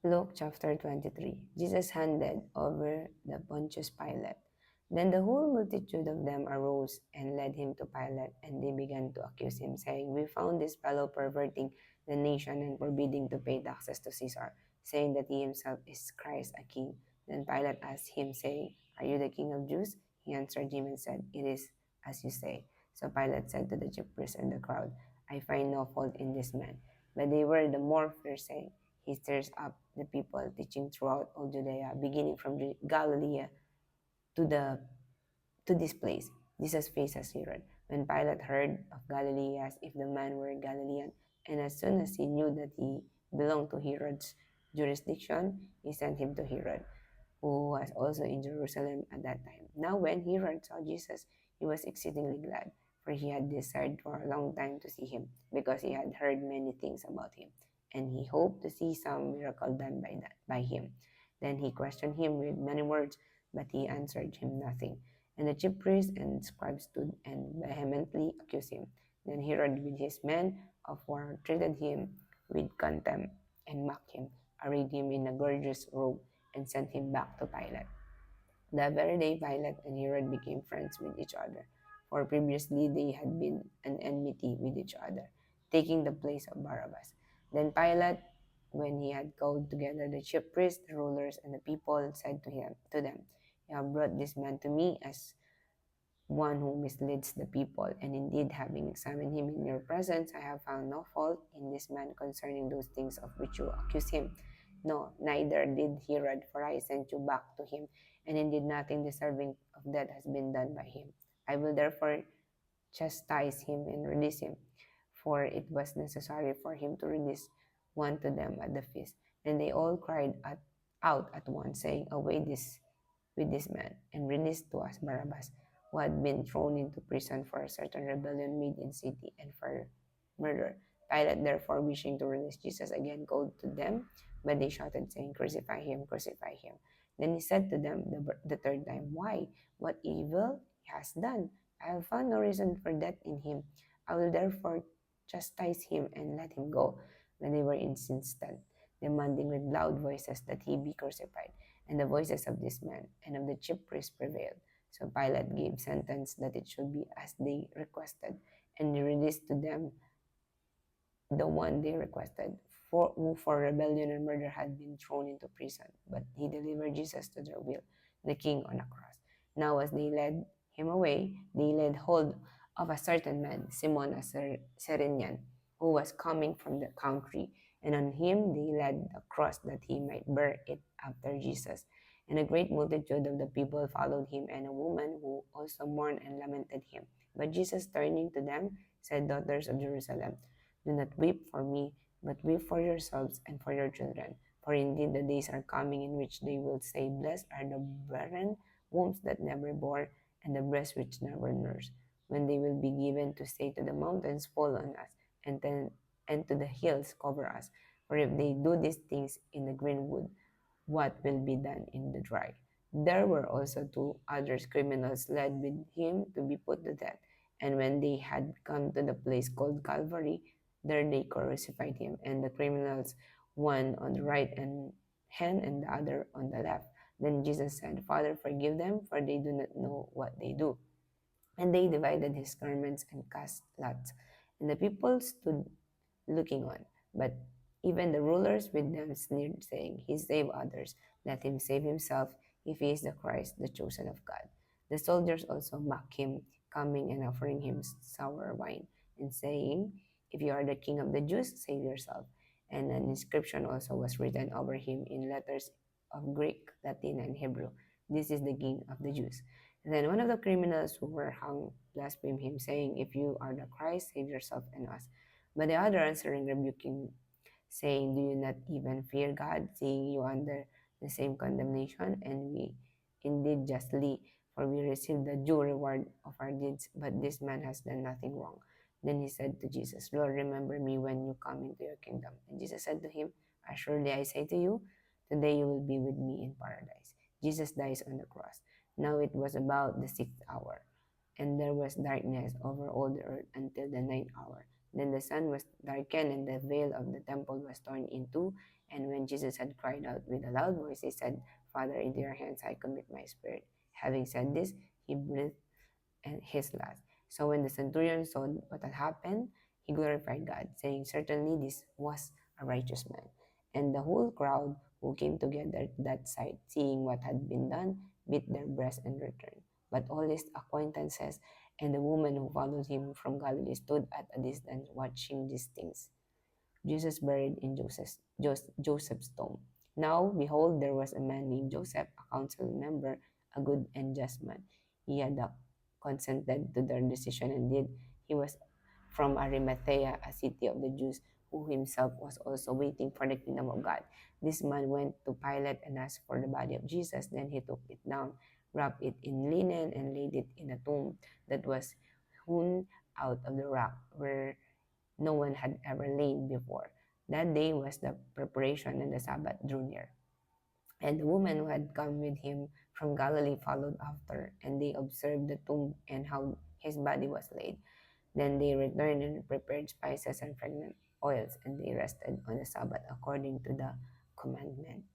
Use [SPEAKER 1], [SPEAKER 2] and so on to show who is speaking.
[SPEAKER 1] Luke chapter 23. Jesus handed over the Pontius Pilate. Then the whole multitude of them arose and led him to Pilate, and they began to accuse him, saying, "We found this fellow perverting the nation and forbidding to pay taxes to Caesar, saying that he himself is Christ, a king." Then Pilate asked him, saying, "Are you the king of Jews?" He answered him and said, "It is as you say." So Pilate said to the chief priests and the crowd, "I find no fault in this man." But they were the more fierce, saying, "He stirs up the people, teaching throughout all Judea, beginning from Galilee to the to this place." Jesus faces Herod. When Pilate heard of Galilee, he asked if the man were Galilean, and as soon as he knew that he belonged to Herod's jurisdiction, he sent him to Herod, who was also in Jerusalem at that time. Now, when Herod saw Jesus, he was exceedingly glad, for he had desired for a long time to see him, because he had heard many things about him, and he hoped to see some miracle done by him. Then he questioned him with many words, but he answered him nothing. And the chief priests and scribes stood and vehemently accused him. Then Herod, with his men of war, treated him with contempt and mocked him, arrayed him in a gorgeous robe, and sent him back to Pilate. The very day Pilate and Herod became friends with each other, for previously they had been an enmity with each other, taking the place of Barabbas. Then Pilate, when he had called together the chief priests, the rulers, and the people, said to them, "You have brought this man to me as one who misleads the people, and indeed, having examined him in your presence, I have found no fault in this man concerning those things of which you accuse him. No, neither did Herod, for I sent you back to him, and indeed nothing deserving of death has been done by him. I will therefore chastise him and release him, for it was necessary for him to release one to them at the feast." And they all cried out at once, saying, "Away this with this man, and release to us Barabbas, who had been thrown into prison for a certain rebellion made in city, and for murder." Pilate, therefore, wishing to release Jesus, again called to them, but they shouted, saying, "Crucify him, crucify him." Then he said to them the third time, "Why? What evil he has done? I have found no reason for death in him. I will therefore chastise him and let him go." When they were insistent, demanding with loud voices that he be crucified, and the voices of this man and of the chief priests prevailed. So Pilate gave sentence that it should be as they requested, and he released to them the one they requested, who for rebellion and murder had been thrown into prison. But he delivered Jesus to their will, the king on a cross. Now, as they led him away, they laid hold of a certain man, Simon a Cyrenian, who was coming from the country, and on him they laid the cross that he might bear it after Jesus. And a great multitude of the people followed him, and a woman who also mourned and lamented him. But Jesus, turning to them, said, "Daughters of Jerusalem, do not weep for me, but weep for yourselves and for your children. For indeed the days are coming in which they will say, Blessed are the barren wombs that never bore, and the breasts which never nursed, when they will be given to say to the mountains, Fall on us, and to the hills, cover us. For if they do these things in the green wood, what will be done in the dry?" There were also two other criminals led with him to be put to death. And when they had come to the place called Calvary, there they crucified him, and the criminals, one on the right hand and the other on the left. Then Jesus said, "Father, forgive them, for they do not know what they do." And they divided his garments and cast lots. And the people stood looking on. But even the rulers with them sneered, saying, "He saved others. Let him save himself, if he is the Christ, the chosen of God." The soldiers also mocked him, coming and offering him sour wine, and saying, "If you are the king of the Jews, save yourself." And an inscription also was written over him in letters of Greek, Latin, and Hebrew, "This is the king of the Jews." And then one of the criminals who were hung blasphemed him, saying, "If you are the Christ, save yourself and us." But the other answering rebuked him, saying, "Do you not even fear God, seeing you under the same condemnation? And we indeed justly, for we receive the due reward of our deeds, but this man has done nothing wrong." Then he said to Jesus, "Lord, remember me when you come into your kingdom." And Jesus said to him, "Assuredly I say to you, today you will be with me in paradise." Jesus dies on the cross. Now it was about the 6th hour, and there was darkness over all the earth until the ninth hour. Then the sun was darkened, and the veil of the temple was torn in two. And when Jesus had cried out with a loud voice, he said, Father, into your hands I commit my spirit. Having said this, he breathed and his last. So when the centurion saw what had happened, he glorified God, saying, Certainly this was a righteous man. And the whole crowd who came together to that sight, seeing what had been done, beat their breasts and returned. But all his acquaintances and the woman who followed him from Galilee stood at a distance watching these things. Jesus buried in Joseph's tomb. Now, behold, there was a man named Joseph, a council member, a good and just man. He had consented to their decision and did. He was from Arimathea, a city of the Jews, who himself was also waiting for the kingdom of God. This man went to Pilate and asked for the body of Jesus. Then he took it down, wrapped it in linen, and laid it in a tomb that was hewn out of the rock where no one had ever lain before. That day was the preparation, and the Sabbath drew near. And the woman who had come with him from Galilee followed after, and they observed the tomb and how his body was laid. Then they returned and prepared spices and fragrant oils, and they rested on the Sabbath according to the commandment.